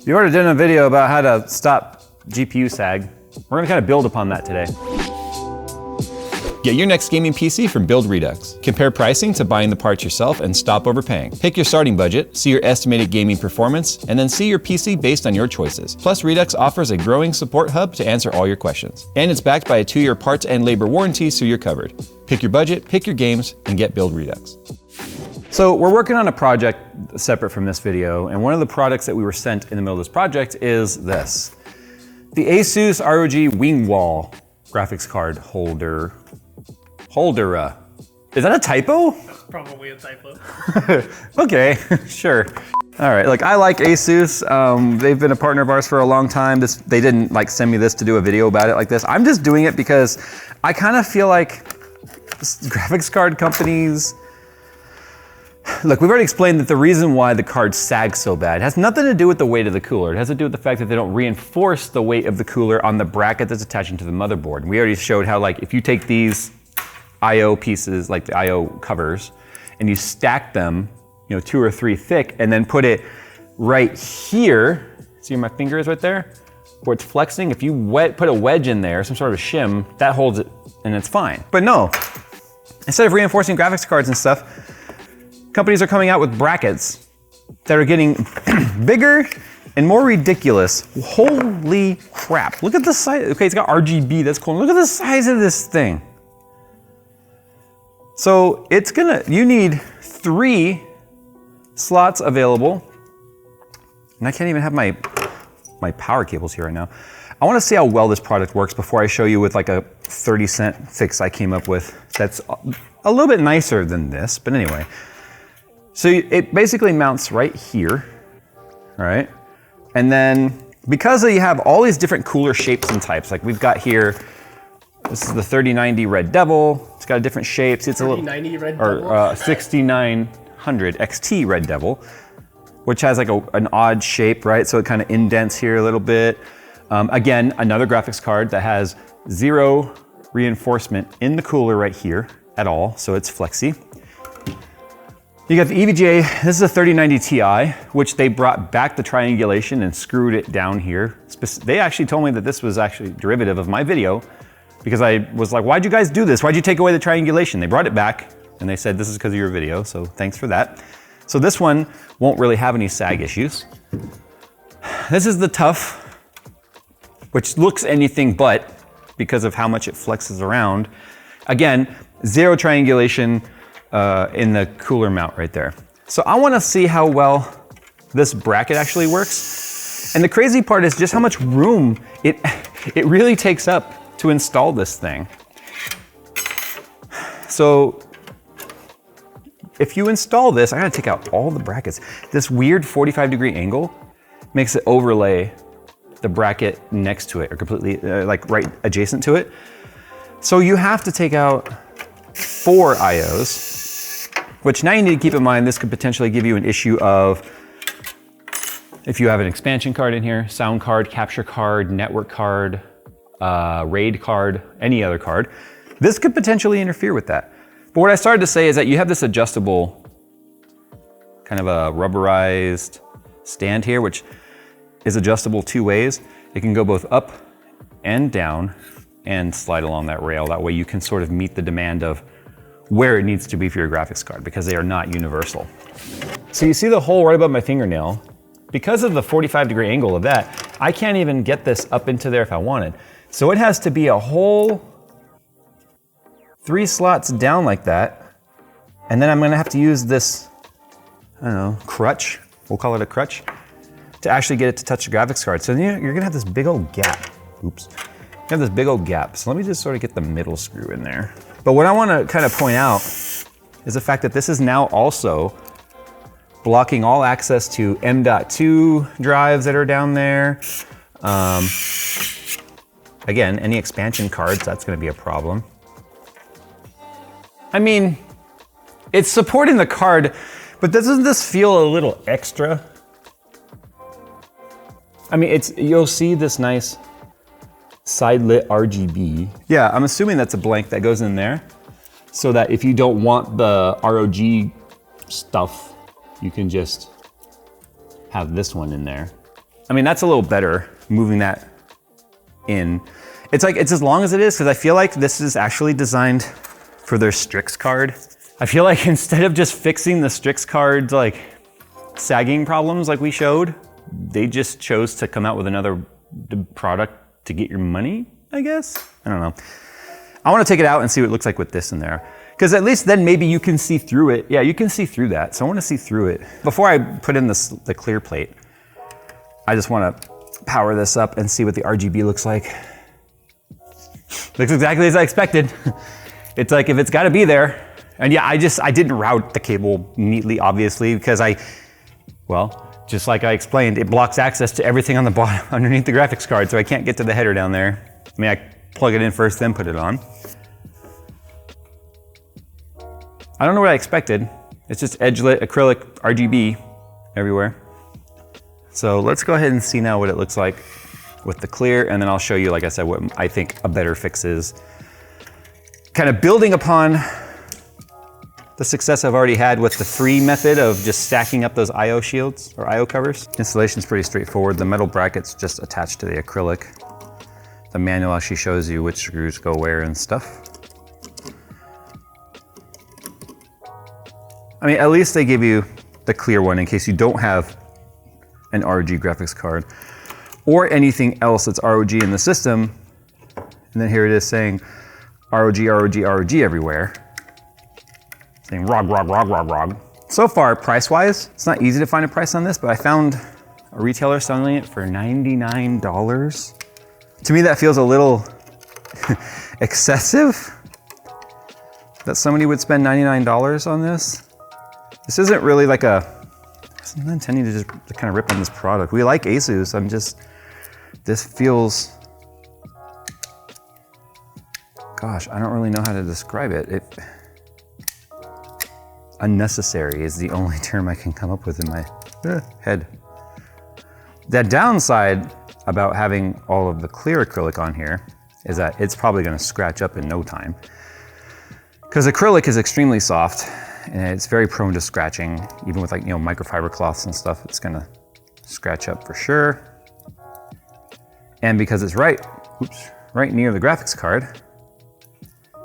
You already did a video about how to stop GPU sag. We're gonna kind of build upon that today. Get your next gaming PC from Build Redux. Compare pricing to buying the parts yourself and stop overpaying. Pick your starting budget, see your estimated gaming performance, and then see your PC based on your choices. Plus, Redux offers a growing support hub to answer all your questions. And it's backed by a 2-year parts and labor warranty, so you're covered. Pick your budget, pick your games, and get Build Redux. So we're working on a project separate from this video, and one of the products that we were sent in the middle of this project is this. The Asus ROG wing wall graphics card holder. Is that a typo? Probably a typo. Okay, sure. All right, look, I like Asus. They've been a partner of ours for a long time. They didn't like send me this to do a video about it like this. I'm just doing it because I kind of feel like graphics card companies, look, we've already explained that the reason why the cards sag so bad has nothing to do with the weight of the cooler. It has to do with the fact that they don't reinforce the weight of the cooler on the bracket that's attaching to the motherboard. We already showed how, like, if you take these I/O pieces, like the I/O covers, and you stack them, 2 or 3 thick, and then put it right here, see where my finger is right there? Where it's flexing, if you put a wedge in there, some sort of a shim, that holds it and it's fine. But no, instead of reinforcing graphics cards and stuff, companies are coming out with brackets that are getting bigger and more ridiculous. Holy crap, look at the size. Okay, it's got RGB, that's cool. Look at the size of this thing. So you need 3 slots available. And I can't even have my power cables here right now. I wanna see how well this product works before I show you with like a 30-cent fix I came up with that's a little bit nicer than this, but anyway. So it basically mounts right here, right? And then because you have all these different cooler shapes and types, like we've got here, this is the 3090 Red Devil. It's got a different shape. See, it's 3090 Red Devil? Or 6900 XT Red Devil, which has like an odd shape, right? So it kind of indents here a little bit. Again, another graphics card that has 0 reinforcement in the cooler right here at all, so it's flexy. You got the EVGA, this is a 3090 Ti, which they brought back the triangulation and screwed it down here. They actually told me that this was actually derivative of my video, because I was like, why'd you guys do this? Why'd you take away the triangulation? They brought it back and they said, this is because of your video, so thanks for that. So this one won't really have any sag issues. This is the Tough, which looks anything but because of how much it flexes around. Again, 0 triangulation in the cooler mount right there. So I wanna see how well this bracket actually works. And the crazy part is just how much room it really takes up to install this thing. So if you install this, I gotta take out all the brackets. This weird 45-degree angle makes it overlay the bracket next to it, or completely, like right adjacent to it. So you have to take out 4 IOs, which now you need to keep in mind, this could potentially give you an issue of, if you have an expansion card in here, sound card, capture card, network card, RAID card, any other card, this could potentially interfere with that. But what I started to say is that you have this adjustable, kind of a rubberized stand here, which is adjustable 2 ways. It can go both up and down and slide along that rail. That way you can sort of meet the demand of where it needs to be for your graphics card, because they are not universal. So you see the hole right above my fingernail? Because of the 45-degree angle of that, I can't even get this up into there if I wanted. So it has to be a whole 3 slots down like that. And then I'm gonna have to use this, I don't know, crutch, we'll call it a crutch, to actually get it to touch the graphics card. So you're gonna have this big old gap. Oops. You have this big old gap. So let me just sort of get the middle screw in there. But what I wanna kind of point out is the fact that this is now also blocking all access to M.2 drives that are down there. Again, any expansion cards, that's gonna be a problem. I mean, it's supporting the card, but doesn't this feel a little extra? I mean, you'll see this nice side lit RGB. Yeah, I'm assuming that's a blank that goes in there, so that if you don't want the ROG stuff, you can just have this one in there. I mean, that's a little better, moving that in. It's like, it's as long as it is, because I feel like this is actually designed for their Strix card. I feel like instead of just fixing the Strix card's like sagging problems like we showed, they just chose to come out with another product to get your money, I guess? I don't know. I want to take it out and see what it looks like with this in there. Because at least then maybe you can see through it. Yeah, you can see through that. So I want to see through it. Before I put in the clear plate, I just want to power this up and see what the RGB looks like. Looks exactly as I expected. It's like, if it's got to be there. And yeah, I didn't route the cable neatly, obviously, because well, just like I explained, it blocks access to everything on the bottom underneath the graphics card, so I can't get to the header down there. I mean, I plug it in first, then put it on. I don't know what I expected. It's just edge-lit acrylic RGB everywhere. So let's go ahead and see now what it looks like with the clear, and then I'll show you, like I said, what I think a better fix is. Kind of building upon the success I've already had with the free method of just stacking up those IO shields or IO covers. Installation's pretty straightforward. The metal bracket's just attached to the acrylic. The manual actually shows you which screws go where and stuff. I mean, at least they give you the clear one in case you don't have an ROG graphics card or anything else that's ROG in the system. And then here it is saying ROG, ROG, ROG everywhere. Saying ROG, ROG, ROG, ROG, ROG. So far, price-wise, it's not easy to find a price on this, but I found a retailer selling it for $99. To me, that feels a little excessive that somebody would spend $99 on this. This isn't really like I'm not intending to just kind of rip on this product. We like Asus, this feels, gosh, I don't really know how to describe it. Unnecessary is the only term I can come up with in my head. The downside about having all of the clear acrylic on here is that it's probably gonna scratch up in no time. Because acrylic is extremely soft and it's very prone to scratching. Even with microfiber cloths and stuff, it's gonna scratch up for sure. And because it's right near the graphics card,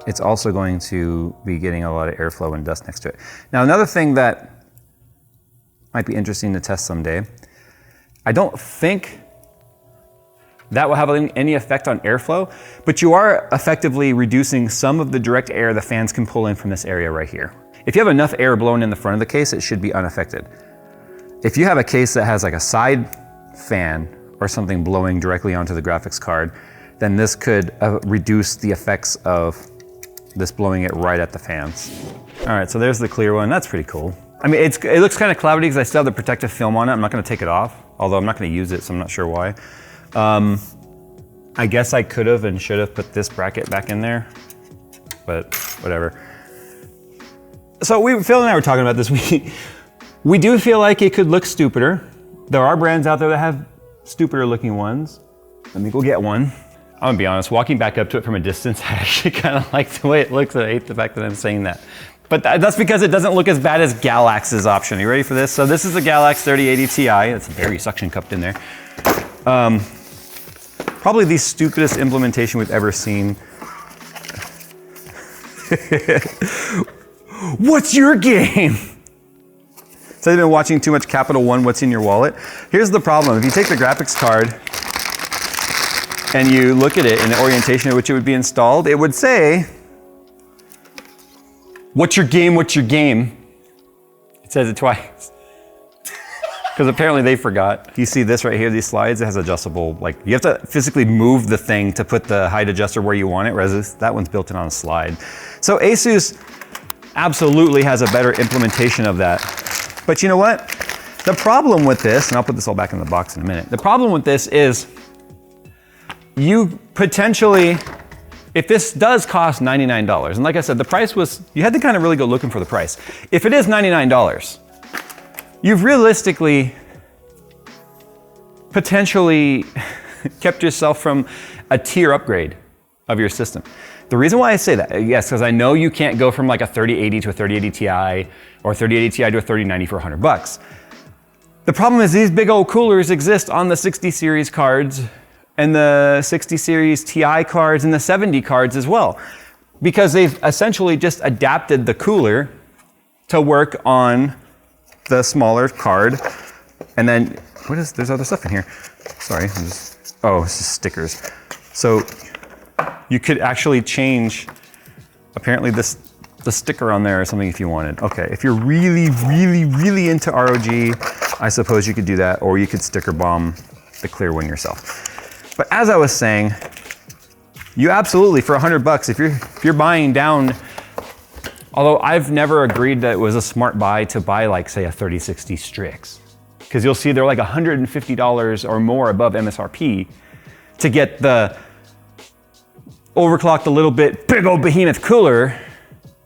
it's also going to be getting a lot of airflow and dust next to it. Now, another thing that might be interesting to test someday, I don't think that will have any effect on airflow, but you are effectively reducing some of the direct air the fans can pull in from this area right here. If you have enough air blowing in the front of the case, it should be unaffected. If you have a case that has like a side fan or something blowing directly onto the graphics card, then this could reduce the effects of this blowing it right at the fans. All right, so there's the clear one. That's pretty cool. I mean, it looks kind of cloudy because I still have the protective film on it. I'm not gonna take it off, although I'm not gonna use it, so I'm not sure why. I guess I could have and should have put this bracket back in there, but whatever. So Phil and I were talking about this. We do feel like it could look stupider. There are brands out there that have stupider looking ones. Let me go get one. I'm gonna be honest, walking back up to it from a distance, I actually kind of like the way it looks. I hate the fact that I'm saying that. But that's because it doesn't look as bad as Galax's option. Are you ready for this? So this is the Galax 3080 Ti. It's very suction cupped in there. Probably the stupidest implementation we've ever seen. What's your game? So I've been watching too much Capital One, What's in Your Wallet? Here's the problem. If you take the graphics card and you look at it in the orientation at which it would be installed, it would say, what's your game, what's your game? It says it twice. Because apparently they forgot. You see this right here, these slides, it has adjustable, you have to physically move the thing to put the height adjuster where you want it, whereas that one's built in on a slide. So Asus absolutely has a better implementation of that. But you know what? The problem with this, and I'll put this all back in the box in a minute. The problem with this is you potentially, if this does cost $99, and like I said, the price was, you had to kind of really go looking for the price. If it is $99, you've realistically potentially kept yourself from a tier upgrade of your system. The reason why I say that, yes, because I know you can't go from like a 3080 to a 3080 Ti or a 3080 Ti to a 3090 for $100. The problem is these big old coolers exist on the 60 series cards and the 60 series Ti cards and the 70 cards as well, because they've essentially just adapted the cooler to work on the smaller card. And then, there's other stuff in here. Sorry, it's just stickers. So you could actually change, apparently the sticker on there or something if you wanted. Okay, if you're really, really, really into ROG, I suppose you could do that, or you could sticker bomb the clear one yourself. But as I was saying, you absolutely, for $100, if you're buying down, although I've never agreed that it was a smart buy to buy like, say, a 3060 Strix, because you'll see they're like $150 or more above MSRP to get the overclocked a little bit, big old behemoth cooler,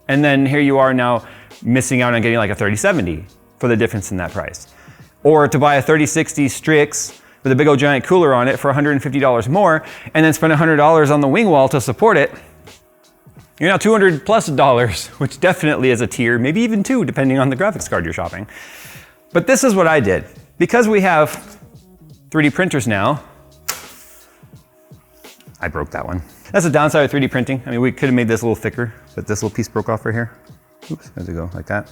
and then here you are now missing out on getting like a 3070 for the difference in that price. Or to buy a 3060 Strix with a big old giant cooler on it for $150 more, and then spend $100 on the wing wall to support it, you're now $200+, which definitely is a tier, maybe even two, depending on the graphics card you're shopping. But this is what I did. Because we have 3D printers now, I broke that one. That's the downside of 3D printing. I mean, we could have made this a little thicker, but this little piece broke off right here. Oops, there we go, like that.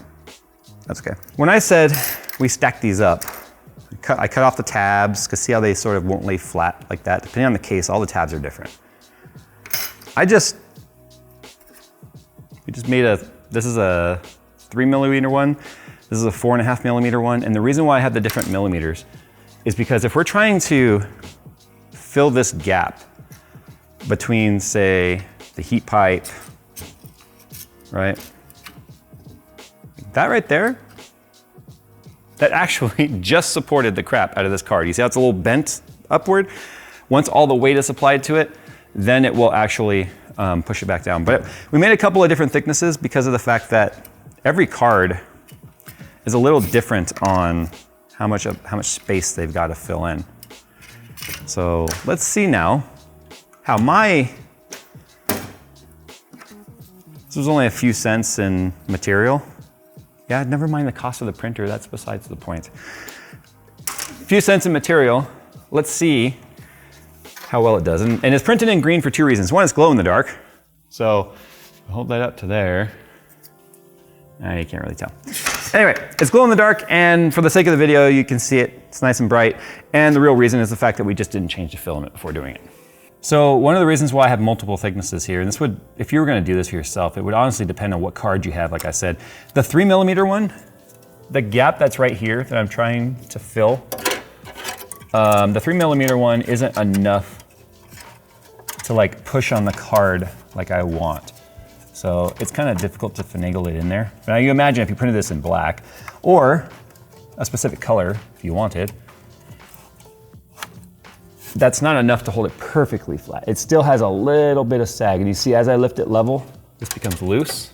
That's okay. When I said we stack these up, I cut off the tabs, because see how they sort of won't lay flat like that? Depending on the case, all the tabs are different. We just made this is a 3mm one, this is a 4.5mm one, and the reason why I have the different millimeters is because if we're trying to fill this gap between, say, the heat pipe, right? That right there, that actually just supported the crap out of this card. You see how it's a little bent upward? Once all the weight is applied to it, then it will actually push it back down. But we made a couple of different thicknesses because of the fact that every card is a little different on how much space they've got to fill in. So let's see now how this was only a few cents in material. Yeah, never mind the cost of the printer, that's besides the point. A few cents in material, let's see how well it does. And it's printed in green for two reasons. One, it's glow in the dark. So hold that up to there. You can't really tell. Anyway, it's glow in the dark, and for the sake of the video, you can see it. It's nice and bright. And the real reason is the fact that we just didn't change the filament before doing it. So one of the reasons why I have multiple thicknesses here, and this would, if you were gonna do this for yourself, it would honestly depend on what card you have, like I said. The 3mm one, the gap that's right here that I'm trying to fill, the 3mm one isn't enough to like push on the card like I want. So it's kind of difficult to finagle it in there. Now you imagine if you printed this in black, or a specific color if you wanted, that's not enough to hold it perfectly flat. It still has a little bit of sag, and you see as I lift it level, this becomes loose.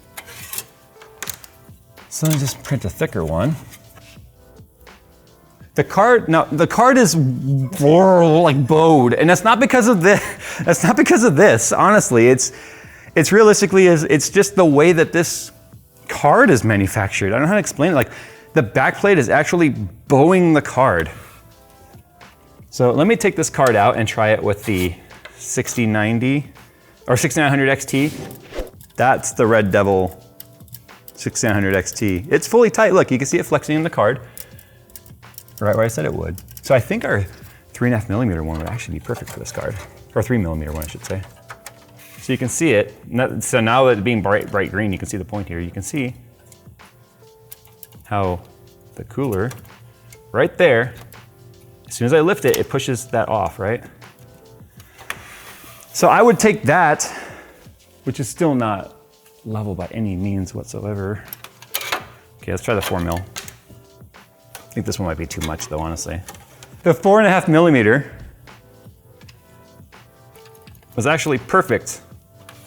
So let me just print a thicker one. The card is like bowed, and that's not because of this. That's not because of this, honestly. It's realistically, it's just the way that this card is manufactured. I don't know how to explain it. Like, the backplate is actually bowing the card. So let me take this card out and try it with the 6090 or 6900 XT. That's the Red Devil 6900 XT. It's fully tight. Look, you can see it flexing in the card, right where I said it would. So I think our 3.5mm one would actually be perfect for this card, or 3mm one, I should say. So you can see it. So now that it being bright green, you can see the point here. You can see how the cooler, right there, as soon as I lift it, it pushes that off, right? So I would take that, which is still not level by any means whatsoever. Okay, let's try the 4mm. I think this one might be too much though, honestly. The 4.5mm was actually perfect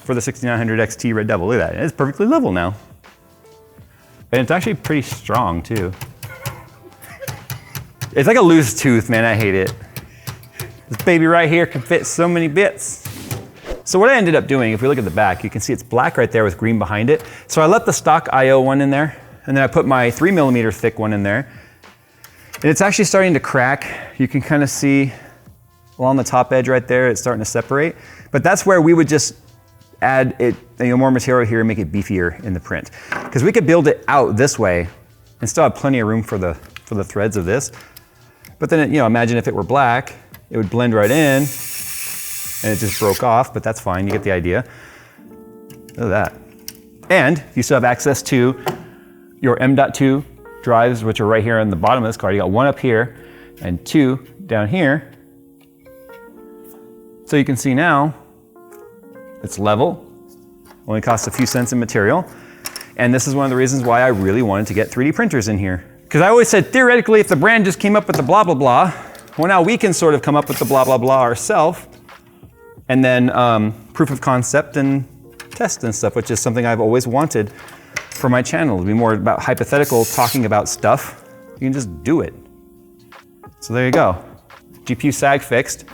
for the 6900 XT Red Devil. Look at that, it's perfectly level now. And it's actually pretty strong too. It's like a loose tooth, man, I hate it. This baby right here can fit so many bits. So what I ended up doing, if we look at the back, you can see it's black right there with green behind it. So I let the stock IO one in there, and then I put my 3mm thick one in there. And it's actually starting to crack. You can kind of see along the top edge right there, it's starting to separate. But that's where we would just add it, more material here and make it beefier in the print. Because we could build it out this way and still have plenty of room for the threads of this. But then, imagine if it were black, it would blend right in and it just broke off, but that's fine, you get the idea. Look at that. And you still have access to your M.2 drives, which are right here on the bottom of this card. You got one up here and two down here. So you can see now, it's level, only costs a few cents in material. And this is one of the reasons why I really wanted to get 3D printers in here. Because I always said, theoretically, if the brand just came up with the blah, blah, blah, well, now we can sort of come up with the blah, blah, blah ourselves, and then proof of concept and test and stuff, which is something I've always wanted for my channel, to be more about hypothetical, talking about stuff. You can just do it. So there you go. GPU sag fixed.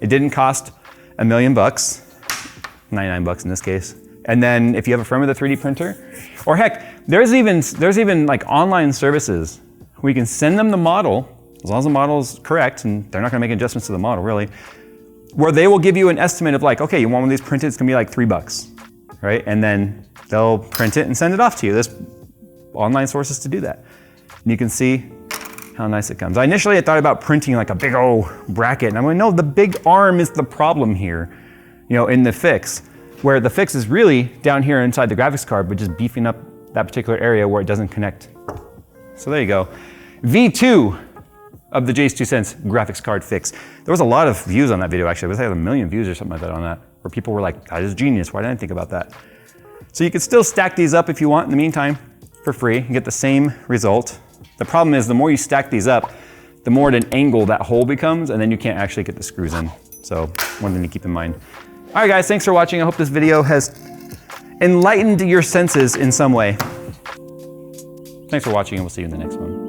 It didn't cost $1 million, 99 bucks in this case. And then if you have a friend with a 3D printer, or heck, there's even like online services where you can send them the model, as long as the model is correct, and they're not gonna make adjustments to the model really, where they will give you an estimate of like, okay, you want one of these printed, it's gonna be like $3, right? And then they'll print it and send it off to you. There's online sources to do that. And you can see how nice it comes. Initially I thought about printing like a big old bracket, and I'm like, no, the big arm is the problem here, in the fix. Where the fix is really down here inside the graphics card, but just beefing up that particular area where it doesn't connect. So there you go. V2 of the Jay's 2 cents graphics card fix. There was a lot of views on that video actually. It was like 1 million views or something like that on that, where people were like, that is genius, why didn't I think about that? So you could still stack these up if you want in the meantime, for free, and get the same result. The problem is the more you stack these up, the more at an angle that hole becomes, and then you can't actually get the screws in. So one thing to keep in mind. All right, guys, thanks for watching. I hope this video has enlightened your senses in some way. Thanks for watching, and we'll see you in the next one.